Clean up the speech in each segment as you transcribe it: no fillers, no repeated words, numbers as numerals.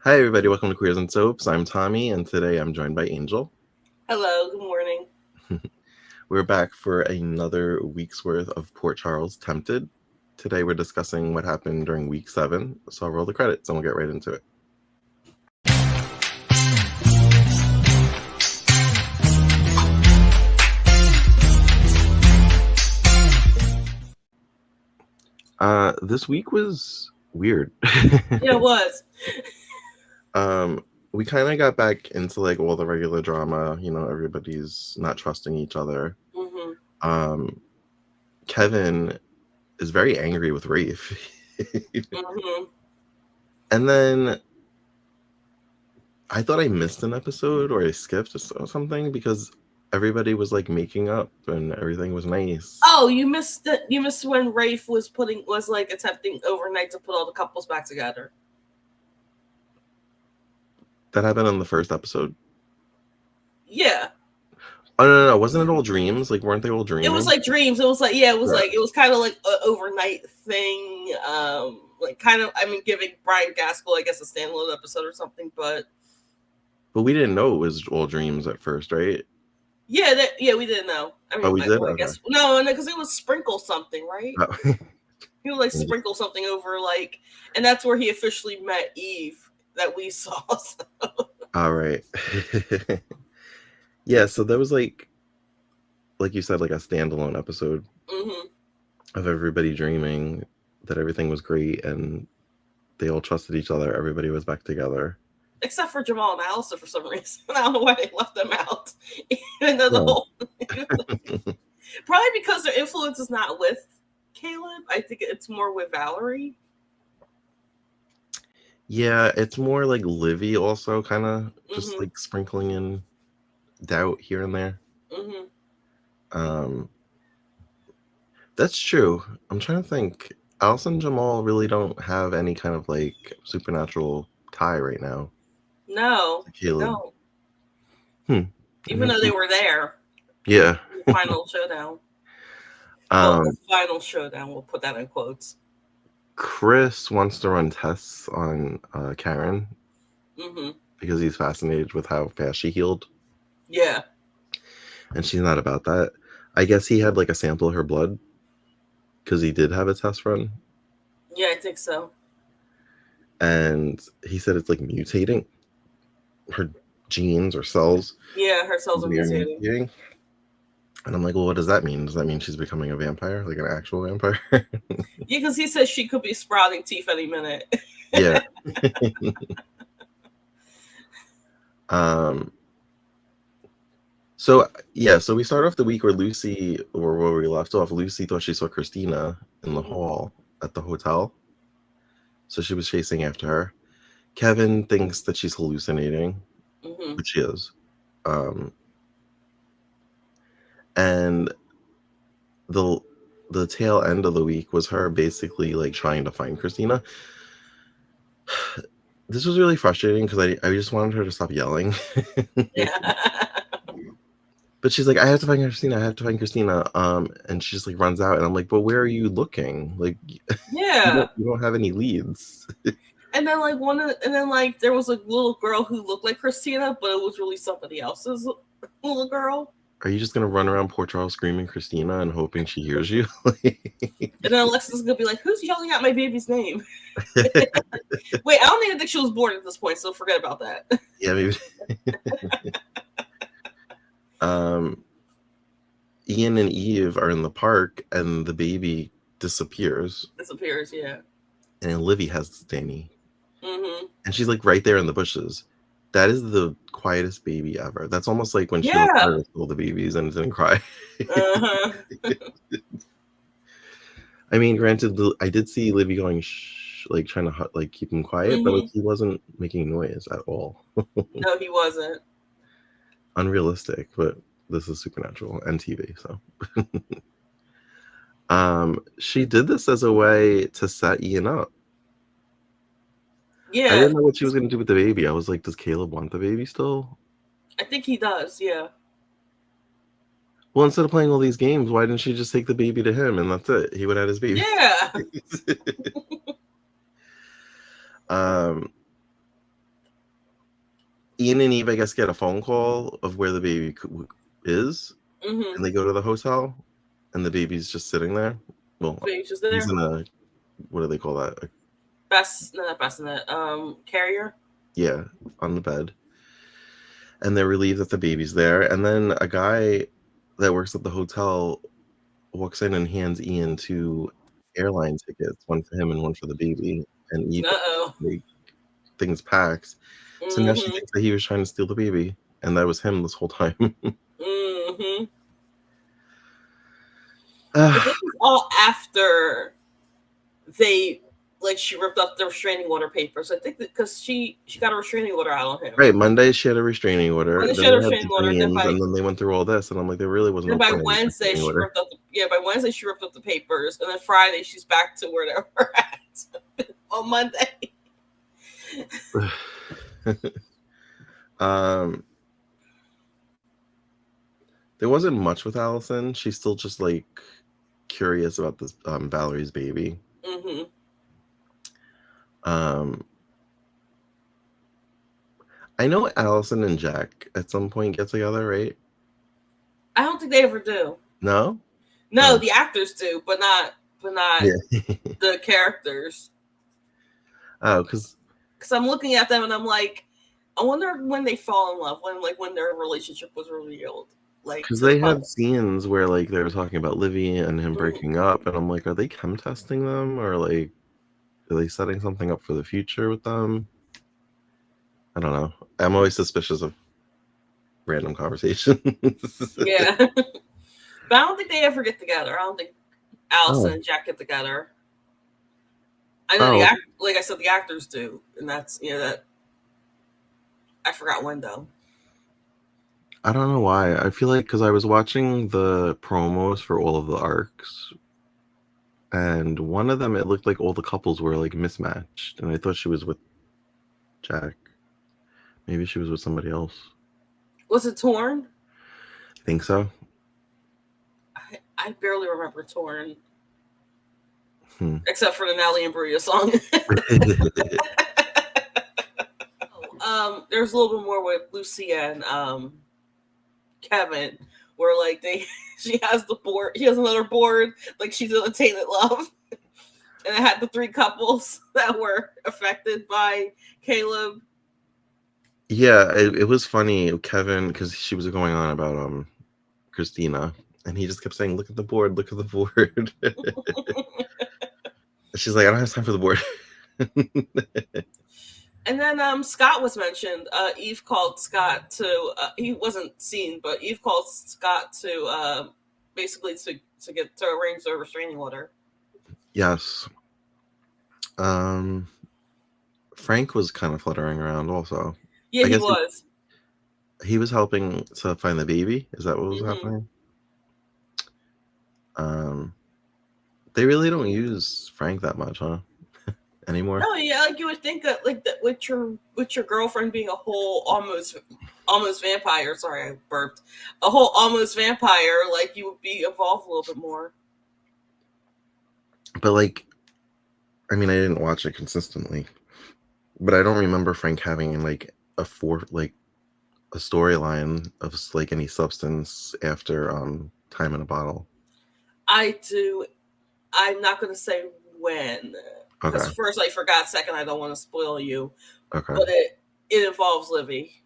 Hi, everybody. Welcome to Queers and Soaps. I'm Tommy, and today I'm joined by Angel. Hello, good morning. We're back for another week's worth of Port Charles Tempted. Today we're discussing what happened during week 7, so I'll roll the credits and we'll get right into it. This week was weird. Yeah, it was. We kind of got back into like all the regular drama. You know, everybody's not trusting each other. Mm-hmm. Kevin is very angry with Rafe. Mm-hmm. And then I thought I missed an episode or I skipped or something because everybody was like making up and everything was nice. Oh, you missed it. You missed when Rafe was like attempting overnight to put all the couples back together. That happened in the first episode. Yeah. Oh no, wasn't it all dreams? Like, weren't they all dreams? It was like dreams. It was like it was kind of like an overnight thing. Like kind of, giving Brian Gaskell, I guess, a standalone episode or something. But we didn't know it was all dreams at first, right? Yeah, we didn't know. We did. I guess no, because it was sprinkle something, right? Oh. He would like sprinkle something over, like, and that's where he officially met Eve that we saw. So. All right. Yeah, so there was like you said, like a standalone episode of everybody dreaming that everything was great and they all trusted each other. Everybody was back together. Except for Jamal and Allison for some reason. I don't know why they left them out. Even though the whole probably because their influence is not with Caleb. I think it's more with Valerie. Yeah, it's more like Livy also kind of just like sprinkling in doubt here and there. That's true. I'm trying to think. Allison and Jamal really don't have any kind of like supernatural tie right now. No, no. Even though they were there. Yeah. The final showdown. The final showdown. We'll put that in quotes. Chris wants to run tests on Karen because he's fascinated with how fast she healed. Yeah. And she's not about that. I guess he had like a sample of her blood because he did have a test run. Yeah, I think so. And he said it's like mutating. Her genes or cells. Yeah, her cells are mutating. And I'm like, well, what does that mean? Does that mean she's becoming a vampire? Like an actual vampire? Yeah, because he says she could be sprouting teeth any minute. Yeah. So we start off the week where Lucy, or where we left off, Lucy thought she saw Christina in the hall at the hotel. So she was chasing after her. Kevin thinks that she's hallucinating, which she is. And the tail end of the week was her basically like trying to find Christina. This was really frustrating because I just wanted her to stop yelling. Yeah. But she's like, I have to find Christina. I have to find Christina. And she just like runs out, and I'm like, but where are you looking? Like, yeah, you don't have any leads. And then like there was a little girl who looked like Christina, but it was really somebody else's little girl. Are you just gonna run around Port Charles screaming Christina and hoping she hears you? And then Alexa's gonna be like, "Who's yelling out my baby's name?" Wait, I don't even think she was born at this point, so forget about that. Yeah, maybe. Ian and Eve are in the park, and the baby disappears. Yeah. And Livy has Danny. And she's like right there in the bushes. That is the quietest baby ever. That's almost like when she was all the babies and didn't cry. I mean, granted, I did see Livy going shh, like trying to like keep him quiet, but he wasn't making noise at all. No, he wasn't. Unrealistic, but this is supernatural and TV, so. She did this as a way to set Ian up. Yeah. I didn't know what she was going to do with the baby. I was like, does Caleb want the baby still? I think he does, yeah. Well, instead of playing all these games, why didn't she just take the baby to him and that's it? He would have his baby. Yeah. Ian and Eve, I guess, get a phone call of where the baby is, Mm-hmm. and they go to the hotel, and the baby's just sitting there. Well, Baby's just there. he's in a, what do they call that? Not bassinet. Carrier. Yeah, on the bed. And they're relieved that the baby's there. And then a guy that works at the hotel walks in and hands Ian 2 airline tickets, one for him and one for the baby. And Eve things packed. So now she thinks that he was trying to steal the baby, and that was him this whole time. Mm-hmm. But this is all after they, like, she ripped up the restraining order papers. I think that because she got a restraining order out on him. Right, Monday she had a restraining order. Monday Then she had a they had restraining order, and then they went through all this, and I'm like, there really wasn't. And by Wednesday she ripped up. By Wednesday she ripped up the papers, and then Friday she's back to where they were at on Monday. There wasn't much with Allison. She's still just like curious about this Valerie's baby. Mm-hmm. I know Allison and Jack at some point get together, right? I don't think they ever do. No? No, the actors do, but not the characters. Oh, because I'm looking at them and I'm like, I wonder when they fall in love, when their relationship was revealed. Like, because they had scenes where like they were talking about Livy and him breaking up, and I'm like, are they chem testing them, or like are they setting something up for the future with them? I don't know. I'm always suspicious of random conversations. Yeah. But I don't think they ever get together. I don't think Allison and Jack get together. I know like I said, the actors do, and that's that. I forgot when though. I don't know why. I feel like because I was watching the promos for all of the arcs, and one of them it looked like all the couples were like mismatched, and I thought she was with Jack. Maybe she was with somebody else. Was it Torn? I think so. I barely remember Torn. Except for the Natalie and Imbruglia song. There's a little bit more with Lucy and Kevin, where like she has the board, he has another board, like she's in a Tainted Love, and it had the 3 couples that were affected by Caleb. Yeah, it was funny, Kevin, because she was going on about Christina, and he just kept saying, "Look at the board, look at the board." She's like, "I don't have time for the board." And then Scott was mentioned. Eve called Scott to. He wasn't seen, but Eve called Scott to basically to arrange the restraining order. Yes. Frank was kind of fluttering around also. Yeah, he was. He was helping to find the baby. Is that what was happening? They really don't use Frank that much, huh? Anymore. Oh yeah, like you would think that, like that with your girlfriend being a whole almost vampire. Sorry, I burped. A whole almost vampire, like you would be involved a little bit more. But like, I mean, I didn't watch it consistently, but I don't remember Frank having like a storyline of like any substance after Time in a Bottle. I do. I'm not going to say when. Because first I forgot, second I don't want to spoil you. Okay. But it involves Livy.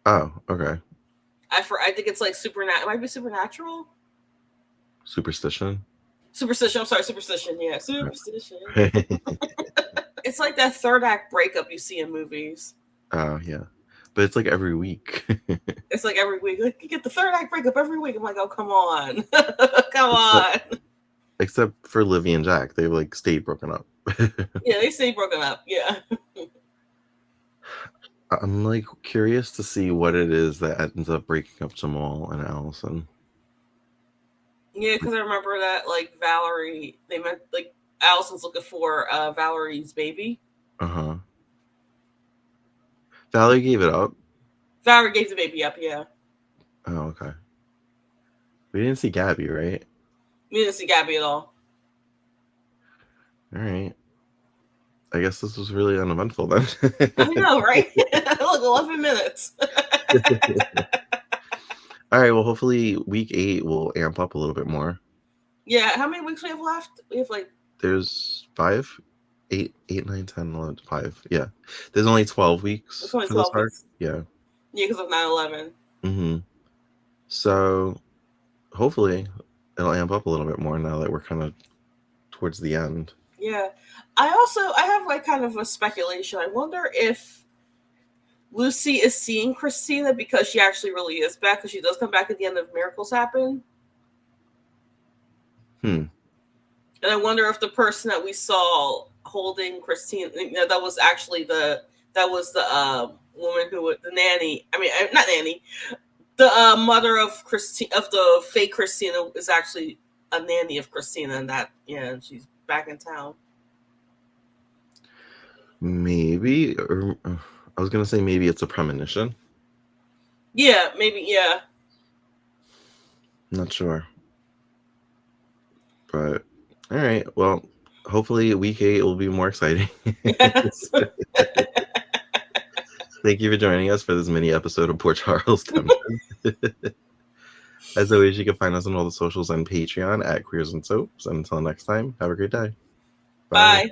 Oh, okay. I think it's like supernatural. It might be supernatural. Superstition. I'm sorry, superstition. Yeah, superstition. It's like that 3rd act breakup you see in movies. Oh yeah, but it's like every week. It's like every week. Like, you get the 3rd act breakup every week. I'm like, oh come on, come on. Except for Livy and Jack, they like stayed broken up. Yeah, they stayed broken up. Yeah. I'm like curious to see what it is that ends up breaking up Jamal and Allison. Yeah, because I remember that like Valerie, they meant like Allison's looking for Valerie's baby. Valerie gave it up. Valerie gave the baby up. Yeah. Oh, okay. We didn't see Gabby, right? We didn't see Gabby at all. All right. I guess this was really uneventful then. I know, right? Look, 11 minutes. All right. Well, hopefully week 8 will amp up a little bit more. Yeah. How many weeks we have left? We have like There's 5, 8, 9, 10, 11, 5. Yeah. There's only 12 weeks it's only for this 12 arc. weeks. Yeah. Yeah, because of 9/11. Mm-hmm. So hopefully it'll amp up a little bit more now that we're kind of towards the end. Yeah. I have like kind of a speculation. I wonder if Lucy is seeing Christina because she actually really is back, because she does come back at the end of Miracles Happen. And I wonder if the person that we saw holding Christina, that was actually the woman who, the nanny. I mean, not nanny. The mother of the fake Christina, is actually a nanny of Christina, and that she's back in town. Maybe, or I was gonna say maybe it's a premonition. Yeah, maybe. Yeah. Not sure. But all right. Well, hopefully week 8 will be more exciting. Yes. Thank you for joining us for this mini episode of Poor Charles Tempton. As always, you can find us on all the socials and Patreon at Queers and Soaps. And until next time, have a great day. Bye.